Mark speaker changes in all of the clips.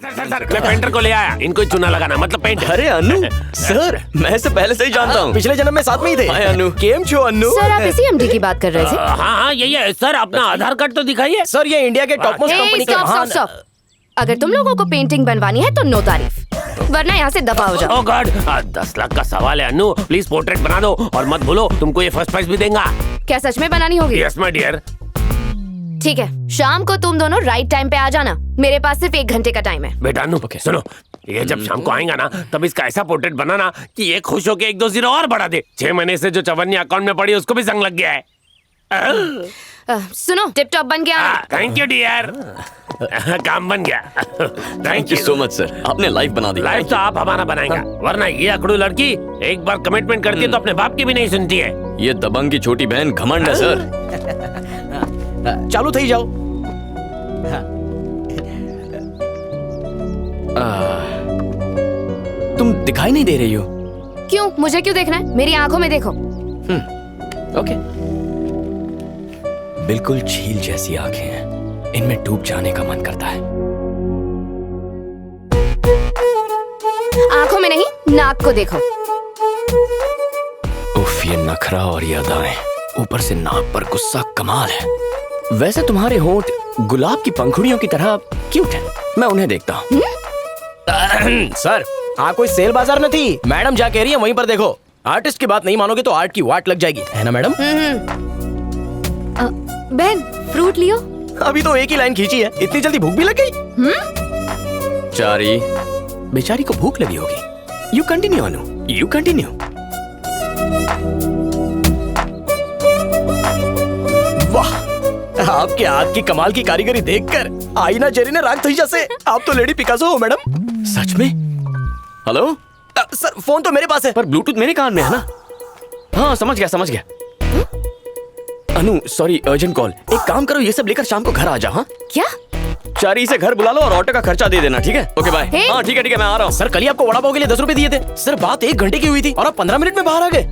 Speaker 1: Sir मैं painter को ले आया, इनको ही चुना लगाना मतलब पेंट।
Speaker 2: अरे अनु सर, मैं इसे पहले से ही जानता हूँ, पिछले जन्म में साथ में ही थे। हाय अनु, केम छो अनु?
Speaker 3: सर आप इसी एमडी की बात कर रहे थे?
Speaker 1: हाँ यही है सर, अपना आधार कार्ड तो दिखाइए।
Speaker 2: सर ये इंडिया के टॉप मोस्ट कंपनी के महान।
Speaker 3: अगर तुम लोगों को पेंटिंग बनवानी है तो नो तारीफ, वरना यहाँ से दफा हो जाओ।
Speaker 1: ओह गॉड, 10 लाख का सवाल है अनु, प्लीज पोर्ट्रेट बना दो और मत भूलो तुमको ये फर्स्ट प्राइज भी देगा।
Speaker 3: क्या सच में बनानी होगी?
Speaker 1: Yes my dear.
Speaker 3: ठीक है, शाम को तुम दोनों राइट टाइम पे आ जाना, मेरे पास सिर्फ 1 घंटे का टाइम है।
Speaker 1: बेटा अनु सुनो, ये जब शाम को आएगा ना तब इसका ऐसा पोर्ट्रेट बनाना कि ये खुश होके 1-2 जीरो और बढ़ा दे। 6 महीने से जो चवन्नी अकाउंट में पड़ी उसको भी संग लग गया है।
Speaker 3: सुनो, टिप टॉप बन गया।
Speaker 1: थैंक यू डियर, काम बन गया।
Speaker 2: Thank you so much sir, आपने लाइफ बना दी।
Speaker 1: लाइफ तो आप हमारा बनाएगा, वरना ये अकड़ू लड़की एक बार कमिटमेंट करती है तो अपने बाप की भी नहीं सुनती है।
Speaker 2: ये दबंग की छोटी बहन घमंड है सर। चालू थई जाओ। तुम दिखाई नहीं दे रही हो।
Speaker 3: क्यों? मुझे क्यों देखना है? मेरी आंखों में देखो।
Speaker 2: ओके। बिल्कुल झील जैसी आंखें हैं, इनमें डूब जाने का मन करता है।
Speaker 3: आंखों में नहीं, नाक को देखो।
Speaker 2: उफ, ये नखरा और ये अदाएं, ऊपर से नाक पर गुस्सा कमाल है। वैसे तुम्हारे होंठ गुलाब की पंखुड़ियों की तरह क्यूट है, मैं उन्हें देखता हूँ। सर, हाँ कोई सेल बाजार में थी, मैडम जा कह रही है वहीं पर देखो। आर्टिस्ट की बात नहीं मानोगे तो आर्ट की वाट लग जाएगी, है ना मैडम?
Speaker 3: बहन फ्रूट लियो।
Speaker 2: अभी तो एक ही लाइन खींची है, इतनी जल्दी भूख भी लग गई? चारी, बेचारी को भूख लगी होगी। You continue Anu, you continue. वाह, आपके हाथ की कमाल की कारीगरी देखकर आईना चेरी ने राग थी जैसे। आप तो लेडी पिकासो हो मैडम। सच में? हेलो सर, फोन तो मेरे पास है पर ब्लूटूथ मेरे कान में है ना। हाँ समझ गया। अनु सॉरी, अर्जेंट कॉल। एक काम करो, ये सब लेकर शाम को घर आ जाओ। हाँ
Speaker 3: क्या?
Speaker 2: चारी से घर बुला लो और ऑटो का खर्चा दे देना, ठीक है? Okay bye. हाँ ठीक है, मैं आ रहा हूँ। सर कल ही आपको वड़ा पाव के लिए 10 रुपए दिए थे सर, बात 1 घंटे की हुई थी और आप 15 मिनट में बाहर आ गए।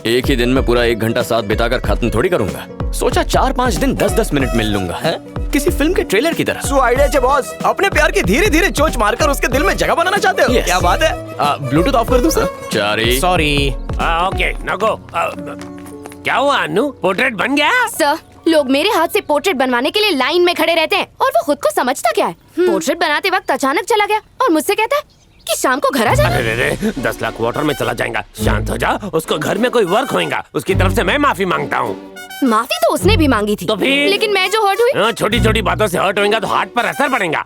Speaker 2: एक ही दिन में पूरा 1 घंटा साथ बिताकर खत्म थोड़ी करूंगा, सोचा 4-5 दिन 10-10 मिनट मिल लूंगा, है किसी फिल्म के ट्रेलर की तरह। सो आइडिया है बॉस, अपने प्यार की धीरे धीरे चोंच मारकर उसके दिल में जगह बनाना चाहते हो। क्या बात है। ब्लूटूथ ऑफ कर दूं सर? चारी सॉरी।
Speaker 1: ओके नको। क्या हुआ अनु, पोर्ट्रेट बन गया?
Speaker 3: सर, लोग मेरे हाथ से पोर्ट्रेट बनवाने के लिए लाइन में खड़े रहते हैं और वो खुद को समझता क्या है। पोर्ट्रेट बनाते वक्त अचानक चला गया और मुझसे कहता है कि शाम को घर आ जाना।
Speaker 1: अरे 10 लाख वाटर में चला जाएगा, शांत हो जा। उसको घर में कोई वर्क होएगा, उसकी तरफ से मैं माफी मांगता हूँ।
Speaker 3: माफी तो उसने भी मांगी थी,
Speaker 1: तो फिर?
Speaker 3: लेकिन मैं जो हर्ट हुई।
Speaker 1: छोटी छोटी बातों से हर्ट होएगा तो हार्ट पर असर पड़ेगा।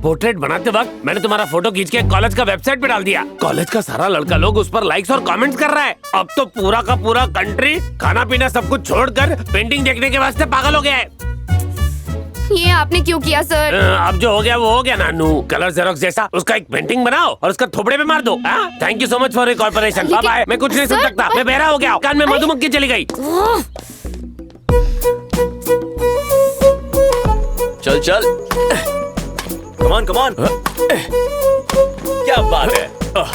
Speaker 1: पोर्ट्रेट बनाते वक्त मैंने तुम्हारा फोटो खींच के कॉलेज का वेबसाइट पे डाल दिया। कॉलेज का सारा लड़का लोग उस पर लाइक्स और कमेंट्स कर रहा है। अब तो पूरा का पूरा कंट्री खाना पीना सब कुछ छोड़कर पेंटिंग देखने के वास्ते पागल हो गया है।
Speaker 3: ये आपने क्यों किया सर?
Speaker 1: अब जो हो गया वो हो गया नानू। कलर जेरोक्स जैसा उसका एक पेंटिंग बनाओ और उसका थोपड़े पे मार दो। Thank you so much for your corporation. Bye bye. मैं कुछ नहीं सुन सकता, मैं बहरा हो गया, कान में मधुमक्खी चली गई।
Speaker 2: चल कमान। क्या बात है?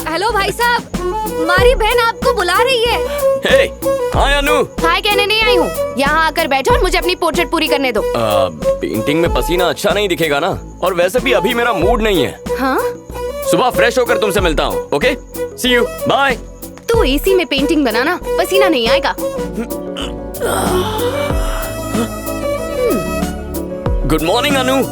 Speaker 3: हेलो भाई साहब, हमारी बहन आपको बुला रही है।
Speaker 2: हे, हाय अनु।
Speaker 3: हाय कहने नहीं आई हूँ, यहाँ आकर बैठो और मुझे अपनी पोर्ट्रेट पूरी करने दो।
Speaker 2: पेंटिंग में पसीना अच्छा नहीं दिखेगा ना, और वैसे भी अभी मेरा मूड नहीं है।
Speaker 3: हाँ?
Speaker 2: सुबह फ्रेश होकर तुमसे मिलता हूँ। Okay, see you, bye.
Speaker 3: तू एसी में पेंटिंग बनाना, पसीना नहीं आएगा।
Speaker 2: Good morning Anu.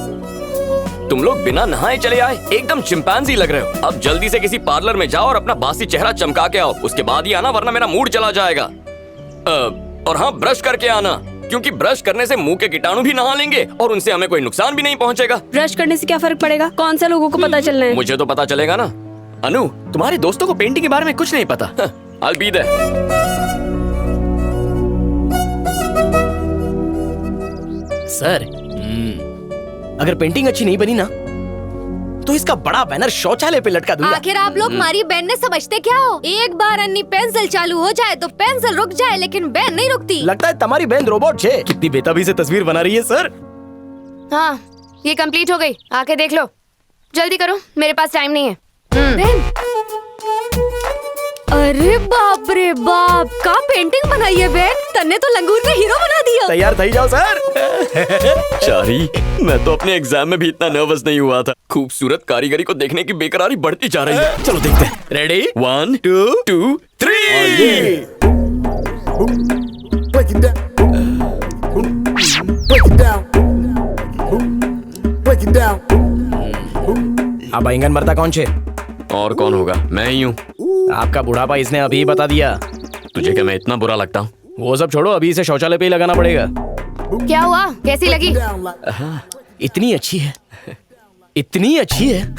Speaker 2: तुम लोग बिना नहाए चले आए, एकदम चिंपैंजी लग रहे हो। अब जल्दी से किसी पार्लर में जाओ और अपना बासी चेहरा चमका के आओ, उसके बाद ही आना वरना मेरा मूड चला जाएगा। और हाँ, ब्रश करके आना, क्योंकि ब्रश करने से मुंह के कीटाणु भी नहा लेंगे और उनसे हमें कोई नुकसान भी नहीं पहुंचेगा।
Speaker 4: ब्रश करने से क्या फर्क पड़ेगा? कौन सा लोगों को पता चलना है?
Speaker 2: मुझे तो पता चलेगा ना। अनु, तुम्हारे दोस्तों को पेंटिंग के बारे में कुछ नहीं पता। I'll be there। सर, अगर पेंटिंग अच्छी नहीं बनी ना तो इसका बड़ा बैनर शौचालय पे लटका दूंगा।
Speaker 5: आखिर आप लोग हमारी बहन ने समझते क्या हो? एक बार अन्नी पेंसिल चालू हो जाए तो पेंसिल रुक जाए, लेकिन बहन नहीं रुकती।
Speaker 2: लगता है तुम्हारी बहन रोबोट है। कितनी बेताबी से तस्वीर बना रही है सर।
Speaker 3: हाँ, ये कंप्लीट हो गई, आके देख लो। जल्दी करो, मेरे पास टाइम नहीं है।
Speaker 5: बहन, अरे बाप रे बाप, का पेंटिंग बनाई है बहन। तन्ने तो लंगूर का हीरो बना दिया।
Speaker 2: तैयार थई जाओ सर। चारी, मैं तो अपने एग्जाम में भी इतना नर्वस नहीं हुआ था। खूबसूरत कारीगरी को देखने की बेकरारी बढ़ती जा रही है। चलो देखते हैं। Ready 1 2 3।
Speaker 6: Break it down. Break it down. Break it down.
Speaker 7: अब बैंगन भरता कौन छे?
Speaker 2: और कौन होगा? मैं ही हूँ।
Speaker 7: आपका बुढ़ापा इसने अभी बता दिया।
Speaker 2: तुझे क्या मैं इतना बुरा लगता हूँ?
Speaker 7: वो सब छोड़ो, अभी इसे शौचालय पे ही लगाना पड़ेगा।
Speaker 3: क्या हुआ, कैसी लगी?
Speaker 7: इतनी अच्छी है, इतनी अच्छी है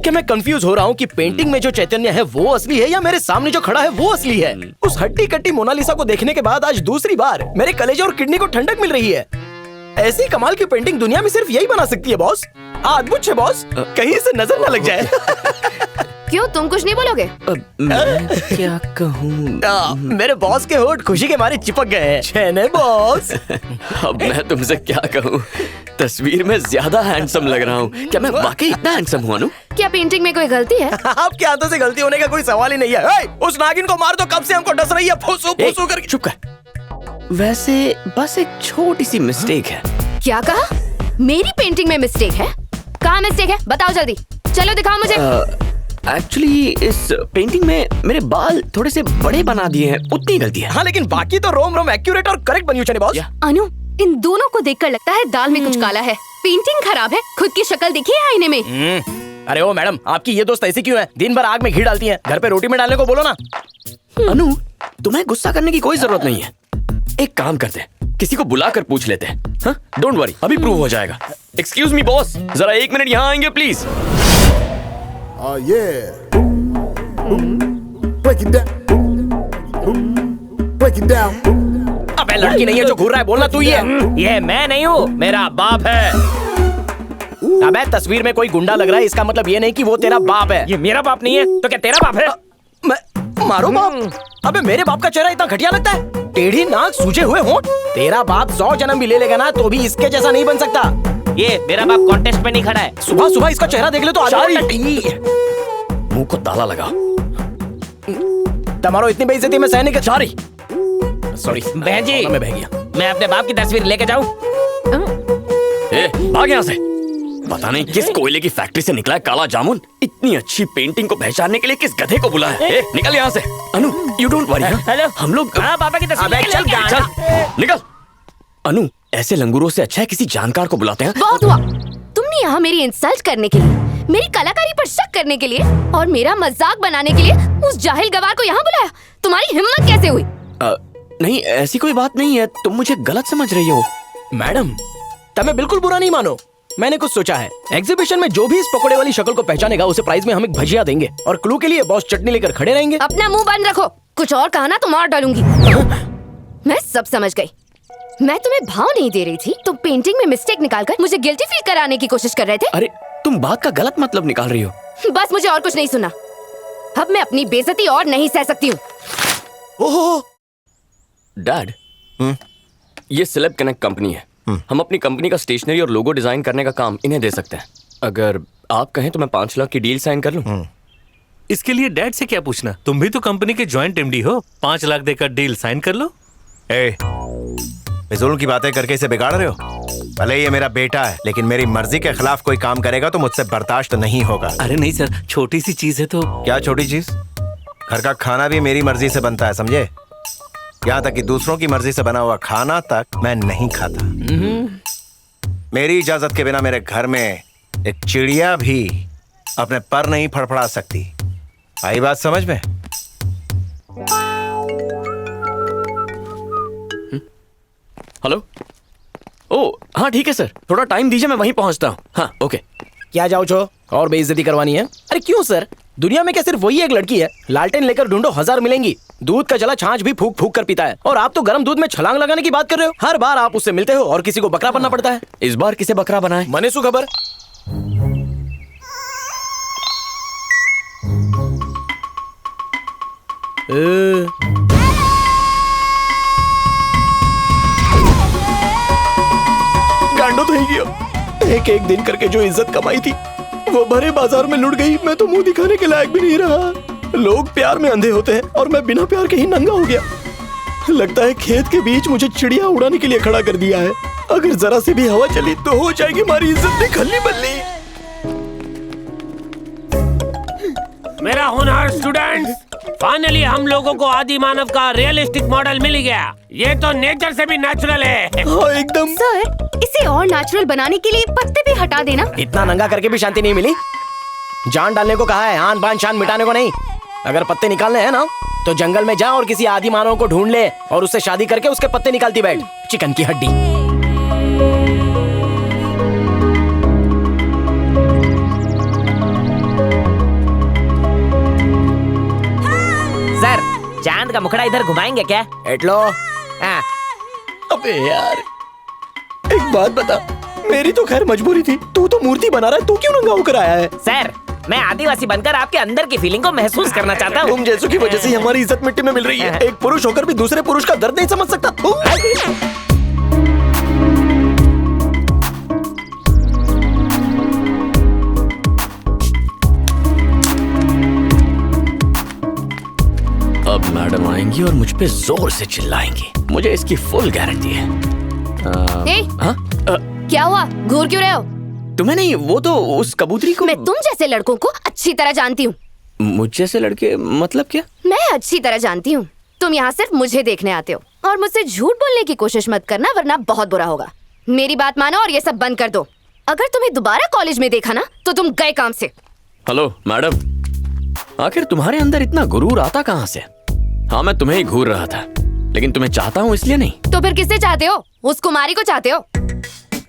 Speaker 7: कि मैं कंफ्यूज हो रहा हूँ कि पेंटिंग में जो चैतन्य है वो असली है या मेरे सामने जो खड़ा है वो असली है। उस हट्टी कट्टी मोनालिसा को देखने के बाद आज दूसरी बार मेरे कलेजे और किडनी को ठंडक मिल रही है। ऐसी कमाल की पेंटिंग दुनिया में सिर्फ यही बना सकती है बॉस। अद्भुत है बॉस, कहीं से नजर न लग जाए।
Speaker 3: क्यों, तुम कुछ नहीं बोलोगे?
Speaker 2: मैं क्या कहूँ?
Speaker 7: मेरे बॉस के होठ खुशी के मारे चिपक गए हैं। छेने बॉस।
Speaker 2: अब मैं तुमसे क्या कहूँ? तस्वीर में ज्यादा हैंडसम लग रहा हूँ। क्या मैं वाकई इतना हैंडसम हुआ नू?
Speaker 3: क्या पेंटिंग में कोई गलती है?
Speaker 7: आपके हाथों से गलती होने का कोई सवाल ही नहीं है। उस नागिन को मार दो, कब से हमको डस रही है फुसू फुसू करके।
Speaker 2: चुप कर। वैसे बस एक छोटी सी मिस्टेक है।
Speaker 3: क्या कहा? मेरी पेंटिंग में मिस्टेक है? कहाँ मिस्टेक है, बताओ जल्दी। चलो दिखाओ मुझे।
Speaker 2: एक्चुअली इस पेंटिंग में मेरे बाल थोड़े से बड़े बना दिए हैं, उतनी गलती है।
Speaker 7: हाँ, लेकिन बाकी तो रोम रोम एक्यूरेट और करेक्ट बनी हुई है बॉस।
Speaker 3: अनु, इन दोनों को देखकर लगता है दाल में कुछ काला है। पेंटिंग खराब है, खुद की शक्ल देखी है आईने में?
Speaker 7: अरे ओ मैडम, आपकी ये दोस्त ऐसी क्यों है? दिन भर आग में घी डालती है, घर पे रोटी में डालने को बोलो ना।
Speaker 2: अनु, तुम्हें गुस्सा करने की कोई जरूरत नहीं है। एक काम करते हैं, किसी को बुलाकर पूछ लेते हैं। डोंट वरी, अभी प्रूव हो जाएगा। एक्सक्यूज मी बॉस, जरा 1 मिनट यहाँ आएंगे please.
Speaker 6: Oh yeah. Break it down. Break it down.
Speaker 7: अबे लड़की नहीं है जो घूर रहा है, बोलना तू ही है। ये मैं नहीं हूँ, मेरा बाप है। अबे तस्वीर में कोई गुंडा लग रहा है, इसका मतलब ये नहीं कि वो तेरा बाप है।
Speaker 8: ये मेरा बाप नहीं है तो क्या तेरा बाप है?
Speaker 7: मैं मारो बाप? अबे मेरे बाप का चेहरा इतना घटिया लगता है? टेढ़ी नाक, सूजे हुए होंठ। तेरा बाप 100 जन्म भी ले लेगा ना तो भी इसके जैसा नहीं बन सकता।
Speaker 8: ये मेरा बाप कॉन्टेस्ट में नहीं खड़ा है।
Speaker 7: सुबह सुबह इसका चेहरा देख ले तो
Speaker 2: मुंह को ताला लगा।
Speaker 7: तुम्हारो इतनी बेइज्जती में सहने के चारी। सॉरी
Speaker 8: बहन जी,
Speaker 7: मैं बह गया।
Speaker 8: मैं अपने बाप की तस्वीर लेके जाऊं?
Speaker 2: भाग यहाँ से। पता नहीं किस कोयले की फैक्ट्री से निकला है काला जामुन। इतनी अच्छी पेंटिंग को पहचानने के लिए किस गधे को बुलाया है? निकल यहाँ से। अनु, यू डोंट वरी।
Speaker 8: हेलो,
Speaker 2: हम लोग
Speaker 8: पापा की तस्वीर
Speaker 2: चल निकल। अनु, ऐसे लंगूरों से अच्छा है किसी जानकार को बुलाते हैं।
Speaker 3: बहुत हुआ। तुमने यहाँ मेरी इंसल्ट करने के लिए, मेरी कलाकारी पर शक करने के लिए और मेरा मजाक बनाने के लिए उस जाहिल गवार को यहाँ बुलाया। तुम्हारी हिम्मत कैसे हुई?
Speaker 2: नहीं, ऐसी कोई बात नहीं है, तुम मुझे गलत समझ रही हो।
Speaker 7: मैडम, तमें बिल्कुल बुरा नहीं मानो। मैंने कुछ सोचा है। एग्जीबिशन में जो भी इस पकोड़े वाली शक्ल को पहचानेगा उसे प्राइज में हम एक भजिया देंगे और क्लू के लिए बॉस चटनी लेकर खड़े रहेंगे।
Speaker 3: अपना मुंह बंद रखो, कुछ और कहा ना तो मार डालूंगी। मैं सब समझ गई। मैं तुम्हें भाव नहीं दे रही थी, तुम पेंटिंग में मिस्टेक निकालकर मुझे गिल्टी फील कराने की कोशिश कर रहे थे।
Speaker 2: अरे तुम बात का गलत मतलब निकाल रही हो।
Speaker 3: बस मुझे और कुछ नहीं सुना। अब मैं अपनी बेइज्जती और नहीं सह सकती हूँ।
Speaker 7: ओहो
Speaker 2: डैड, ये सेलेब कनेक्ट कंपनी है। हम अपनी कंपनी का स्टेशनरी और लोगो डिजाइन करने का काम इन्हें दे सकते हैं। अगर आप कहें तो मैं 5 लाख की डील साइन कर लूं।
Speaker 9: इसके लिए डैड से क्या पूछना, तुम भी तो कंपनी के जॉइंट एमडी हो। 5 लाख देकर डील साइन कर लो।
Speaker 10: फिजूल की बातें करके इसे बिगाड़ रहे हो। भले ये मेरा बेटा है, लेकिन मेरी मर्जी के खिलाफ कोई काम करेगा तो मुझसे बर्दाश्त नहीं होगा।
Speaker 9: अरे नहीं सर, छोटी सी चीज है तो।
Speaker 10: क्या छोटी चीज? घर का खाना भी मेरी मर्जी से बनता है, समझे? यहाँ तक कि दूसरों की मर्जी से बना हुआ खाना तक मैं नहीं खाता। मेरी इजाजत के बिना मेरे घर में एक चिड़िया भी अपने पर नहीं फड़फड़ा सकती। आई बात समझ में?
Speaker 2: हेलो। ओ हाँ ठीक है सर, थोड़ा टाइम दीजिए, मैं वहीं पहुंचता हूँ। हाँ ओके।
Speaker 7: क्या जाओ छो, और बेइज्जती करवानी है? अरे क्यों सर, दुनिया में क्या सिर्फ वही एक लड़की है? लालटेन लेकर ढूंढो, 1000 मिलेंगी। दूध का जला छाछ भी फूक फूक कर पीता है, और आप तो गर्म दूध में छलांग लगाने की बात कर रहे हो। हर बार आप उससे मिलते हो और किसी को बकरा बनना पड़ता है।
Speaker 2: इस बार किसे बकरा बनाए?
Speaker 7: मने सु खबर। गांडो तो ही गया। एक एक दिन करके जो इज्जत कमाई थी वो भरे बाजार में लुट गई। मैं तो मुंह दिखाने के लायक भी नहीं रहा। लोग प्यार में अंधे होते हैं और मैं बिना प्यार के ही नंगा हो गया। लगता है खेत के बीच मुझे चिड़िया उड़ाने के लिए खड़ा कर दिया है। अगर जरा सी भी हवा चली तो हो जाएगी हमारी इज्जत में खल्ली बल्ली।
Speaker 1: मेरा होनहार स्टूडेंट्स, फाइनली हम लोगों को आदि मानव का रियलिस्टिक मॉडल मिल गया। ये तो नेचर से भी नेचुरल है।
Speaker 7: हाँ एकदम।
Speaker 3: सर, इसे और नेचुरल बनाने के लिए पत्ते भी हटा देना।
Speaker 7: इतना नंगा करके भी शांति नहीं मिली। जान डालने को कहा है, आन बान शान मिटाने को नहीं। अगर पत्ते निकालने हैं ना तो जंगल में जा और किसी आदि मानव को ढूंढ ले और उससे शादी करके उसके पत्ते निकालती बैठ, चिकन की हड्डी।
Speaker 8: सर, चांद का मुखड़ा इधर घुमाएंगे क्या?
Speaker 7: एटलो।
Speaker 8: हाँ।
Speaker 7: अबे यार, एक बात बता, मेरी तो खैर मजबूरी थी। तू तो मूर्ति बना रहा है, तू क्यों नंगा होकर आया है?
Speaker 8: सर, मैं आदिवासी बनकर आपके अंदर की फीलिंग को महसूस करना चाहता हूँ।
Speaker 7: तुम जैसों की वजह से हमारी इज्जत मिट्टी में मिल रही है। एक पुरुष होकर भी दूसरे पुरुष का दर्द नहीं समझ सकता। अब मैडम आएंगी और मुझ पे जोर से चिल्लाएंगी। मुझे इसकी फुल गारंटी है।
Speaker 3: हाँ? क्या हुआ? घूर क्यों रहे हो?
Speaker 7: तुम्हें नहीं, वो तो उस कबूतरी को।
Speaker 3: मैं तुम जैसे लड़कों को अच्छी तरह जानती हूँ।
Speaker 7: मुझ जैसे लड़के मतलब क्या?
Speaker 3: मैं अच्छी तरह जानती हूँ। तुम यहाँ सिर्फ मुझे देखने आते हो और मुझसे झूठ बोलने की कोशिश मत करना, वरना बहुत बुरा होगा। मेरी बात मानो और ये सब बंद कर दो। अगर तुम्हें दोबारा कॉलेज में देखा ना तो तुम गए काम से।
Speaker 2: हेलो मैडम, आखिर तुम्हारे अंदर इतना गुरूर आता कहाँ से? हाँ, मैं तुम्हें ही घूर रहा था, लेकिन तुम्हें चाहता हूँ इसलिए नहीं।
Speaker 3: तो फिर किससे चाहते हो? उस कुमारी को चाहते हो?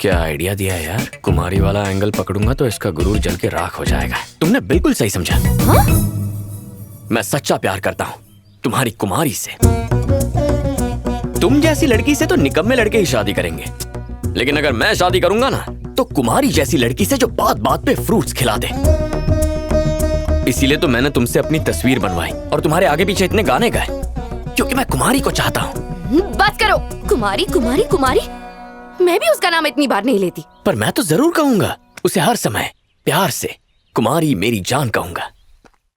Speaker 2: क्या आइडिया दिया है यार। कुमारी वाला एंगल पकड़ूंगा तो इसका गुरूर जल के राख हो जाएगा। तुमने बिल्कुल सही समझा।
Speaker 3: हाँ?
Speaker 2: मैं सच्चा प्यार करता हूँ तुम्हारी कुमारी से। तुम जैसी लड़की से तो निकम्मे लड़के ही शादी करेंगे, लेकिन अगर मैं शादी करूंगा ना तो कुमारी जैसी लड़की से जो बात बात पे फ्रूट्स खिला दे। इसीलिए तो मैंने तुमसे अपनी तस्वीर बनवाई और तुम्हारे आगे पीछे इतने गाने गाए, क्योंकि मैं कुमारी को चाहता हूँ।
Speaker 3: बात करो। कुमारी कुमारी कुमारी, मैं भी उसका नाम इतनी बार नहीं लेती।
Speaker 2: पर मैं तो जरूर कहूंगा उसे, हर समय प्यार से कुमारी मेरी जान कहूंगा।